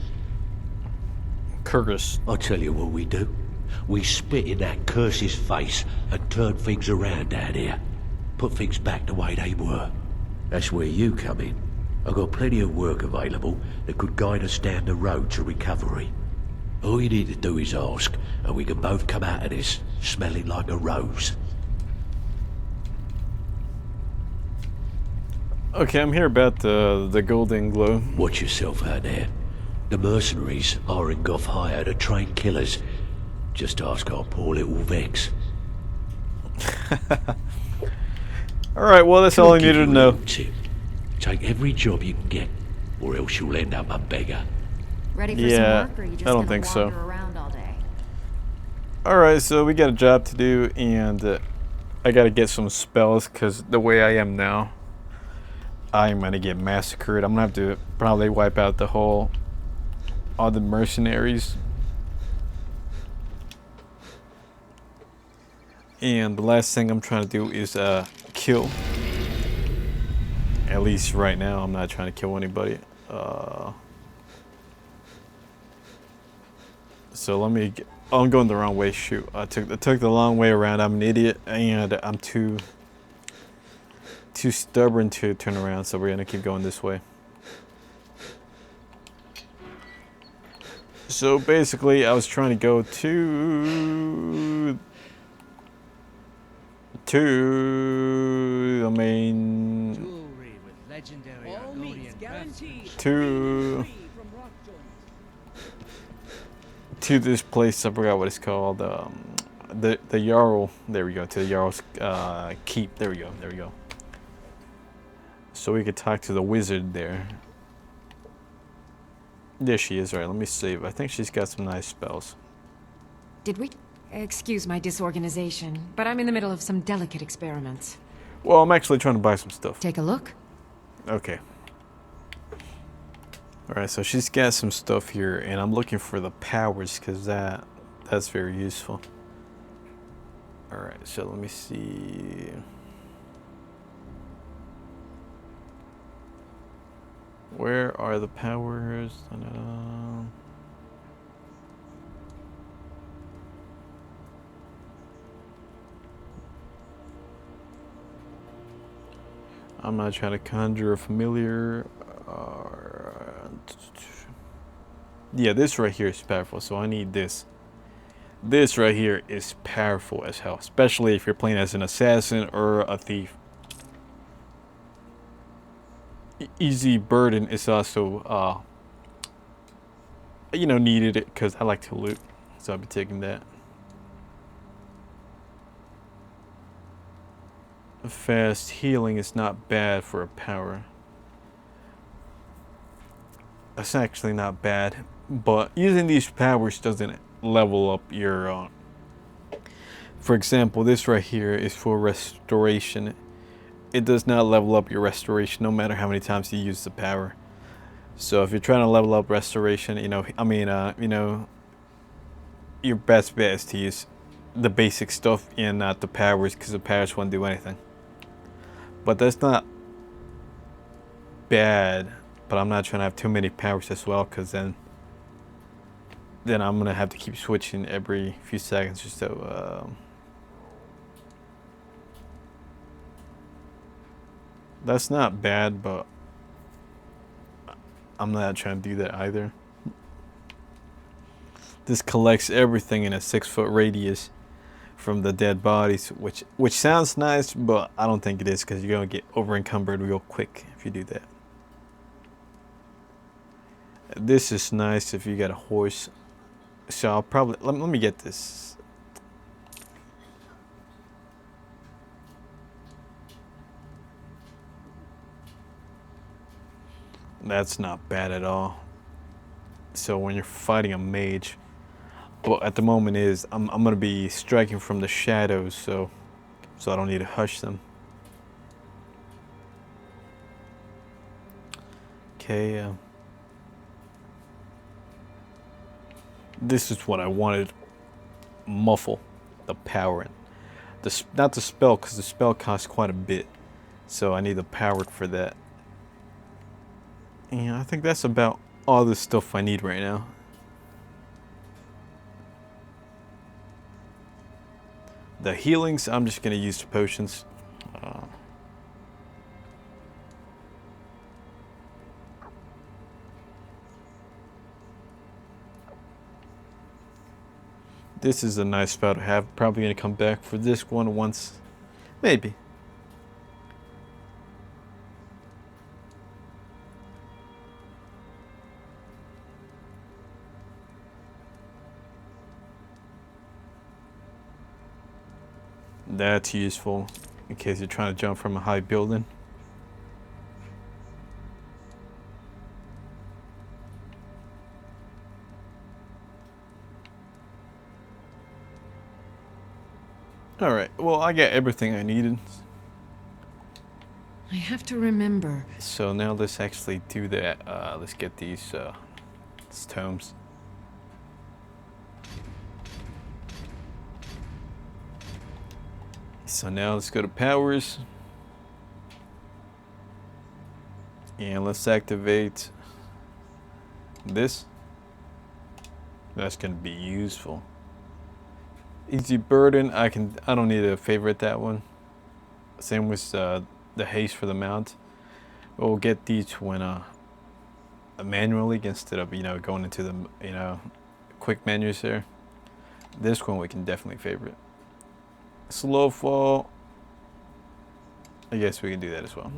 Cursed? I'll tell you what we do. We spit in that curse's face and turn things around down here. Put things back the way they were. That's where you come in. I've got plenty of work available that could guide us down the road to recovery. All you need to do is ask, and we can both come out of this smelling like a rose. Okay, I'm here about the golden glow. Watch yourself out there. The mercenaries are in Goth hire to train killers. Just ask our poor little Vex. Alright, well that's all I needed to know. Tip. Take every job you can get, or else you'll end up a beggar. Ready for some work, or are you just I don't gonna think so. wander around all day? Alright, so we got a job to do, and I gotta get some spells, because the way I am now, I'm gonna get massacred. I'm gonna have to probably wipe out all the mercenaries. And the last thing I'm trying to do is kill. At least right now, I'm not trying to kill anybody. So let me get, oh, I'm going the wrong way. Shoot, I took the long way around. I'm an idiot, and I'm too stubborn to turn around. So we're gonna keep going this way. So basically, I was trying to go to the main to this place. I forgot what it's called. The Jarl. There we go. To the Jarl's keep. There we go. So we could talk to the wizard there. There she is. Right. Let me save. I think she's got some nice spells. Did we? Excuse my disorganization, but I'm in the middle of some delicate experiments. Well, I'm actually trying to buy some stuff. Take a look. Okay. Alright, so she's got some stuff here, and I'm looking for the powers, because that's very useful. Alright, so let me see. Where are the powers? Ta-da. I'm not trying to conjure a familiar. Yeah, this right here is powerful, so I need this. This right here is powerful as hell, especially if you're playing as an assassin or a thief. Easy burden is also, you know, needed it because I like to loot, so I'll be taking that. Fast healing is not bad for a power. That's actually not bad, but using these powers doesn't level up your. For example, this right here is for restoration. It does not level up your restoration no matter how many times you use the power. So if you're trying to level up restoration, you know, you know, your best bet is to use the basic stuff and not the powers, because the powers won't do anything. But that's not bad, but I'm not trying to have too many powers as well, because then I'm gonna have to keep switching every few seconds or so. That's not bad, but I'm not trying to do that either. This collects everything in a 6-foot radius from the dead bodies, which sounds nice, but I don't think it is, because you're gonna get over encumbered real quick if you do that. This is nice if you got a horse. So I'll probably let me get this. That's not bad at all. So when you're fighting a mage, but at the moment I'm gonna be striking from the shadows, so I don't need to hush them. Okay. This is what I wanted. Muffle the power. Not the spell, because the spell costs quite a bit, so I need the power for that. And I think that's about all the stuff I need right now. The healings, I'm just gonna use the potions. This is a nice spell to have. Probably gonna come back for this one once, maybe. That's useful in case you're trying to jump from a high building. Alright, well, I got everything I needed. I have to remember. So now let's actually do that. Let's get these tomes. So now let's go to powers. And let's activate this. That's gonna be useful. Easy burden, I don't need to favorite that one. Same with the haste for the mount. We'll get these when manually instead of, you know, going into the, you know, quick menus there. This one we can definitely favorite. Slow fall. I guess we can do that as well.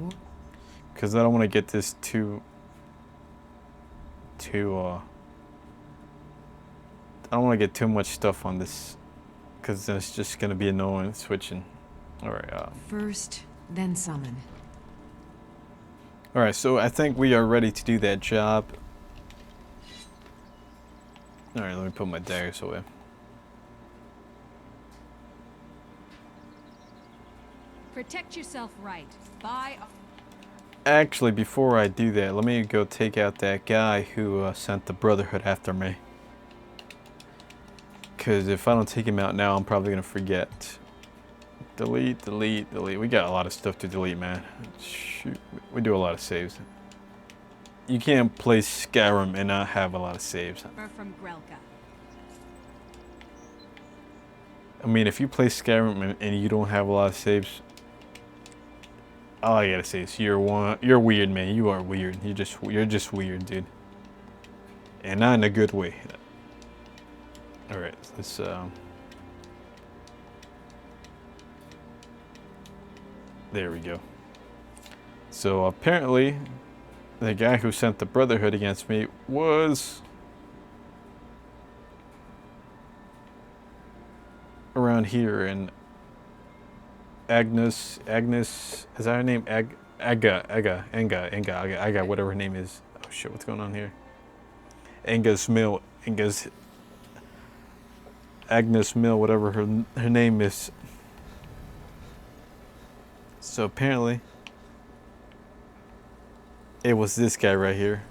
Because I don't want to get this too I don't want to get too much stuff on this, because then it's just going to be annoying switching. Alright. First, then summon. Alright, so I think we are ready to do that job. Alright, let me put my daggers away. Protect yourself right. Buy. Actually, before I do that, let me go take out that guy who sent the Brotherhood after me. Because if I don't take him out now, I'm probably going to forget. Delete, delete, delete. We got a lot of stuff to delete, man. Shoot, we do a lot of saves. You can't play Skyrim and not have a lot of saves. From Grelka. I mean, if you play Skyrim and you don't have a lot of saves, All I gotta say is you're weird, man. You are weird. You're just weird, dude. And not in a good way. All right, let's there we go. So apparently, the guy who sent the Brotherhood against me was around here, and Agnes, is that her name? Aga, whatever her name is. Oh shit, what's going on here? Agnes Mill, whatever her name is. So apparently, it was this guy right here.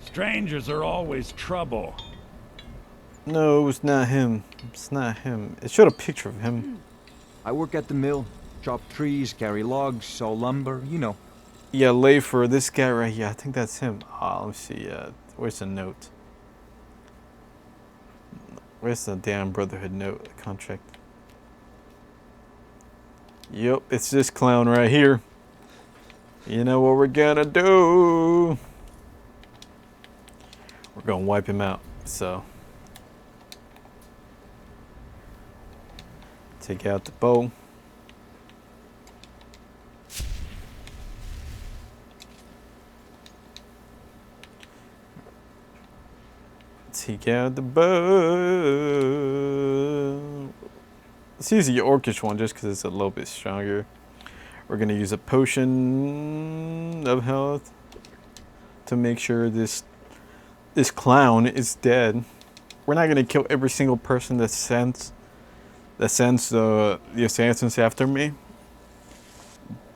Strangers are always trouble. No, it was not him. It's not him. It showed a picture of him. I work at the mill. Chop trees, carry logs, saw lumber, you know. Yeah, lay for this guy right here. I think that's him. Let me see. Where's the note? Where's the damn Brotherhood note contract? Yep, it's this clown right here. You know what we're gonna do? We're gonna wipe him out. So take out the bow. Take out the bow. Let's use the orcish one just because it's a little bit stronger. We're gonna use a potion of health to make sure this clown is dead. We're not gonna kill every single person that sends the assassins after me,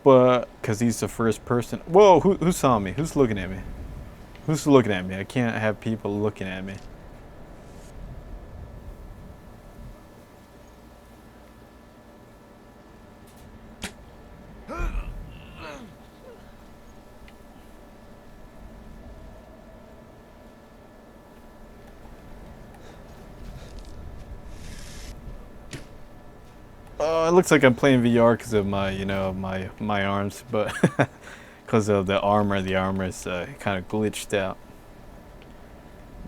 but because he's the first person. Whoa! Who saw me? Who's looking at me? Who's looking at me? I can't have people looking at me. It looks like I'm playing VR because of my, my arms, but because of the armor is kind of glitched out.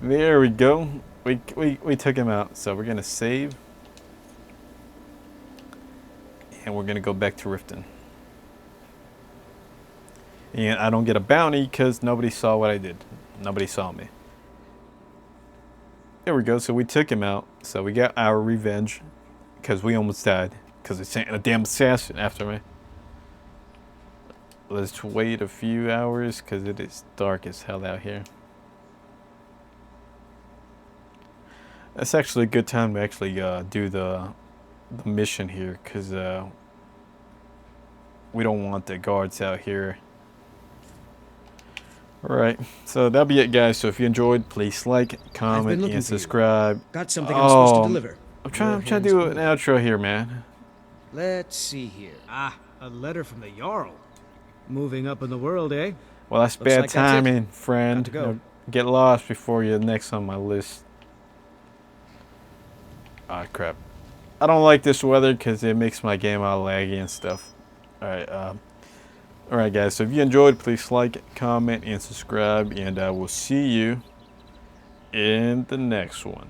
There we go. We took him out, so we're gonna save, and we're gonna go back to Riften. And I don't get a bounty because nobody saw what I did. Nobody saw me. There we go. So we took him out. So we got our revenge because we almost died. Because they sent a damn assassin after me. Let's wait a few hours because it is dark as hell out here. That's actually a good time to actually do the mission here because we don't want the guards out here. Alright, so that'll be it, guys. So if you enjoyed, please like, comment, and subscribe. Got something I'm supposed to deliver. I'm trying to do an outro here, man. Let's see here. Ah, a letter from the Jarl. Moving up in the world, eh? Well, that's Looks bad like that's timing, friend. Time to go. Get lost before you're next on my list. Ah, crap. I don't like this weather because it makes my game all laggy and stuff. Alright, guys. So if you enjoyed, please like, comment, and subscribe. And I will see you in the next one.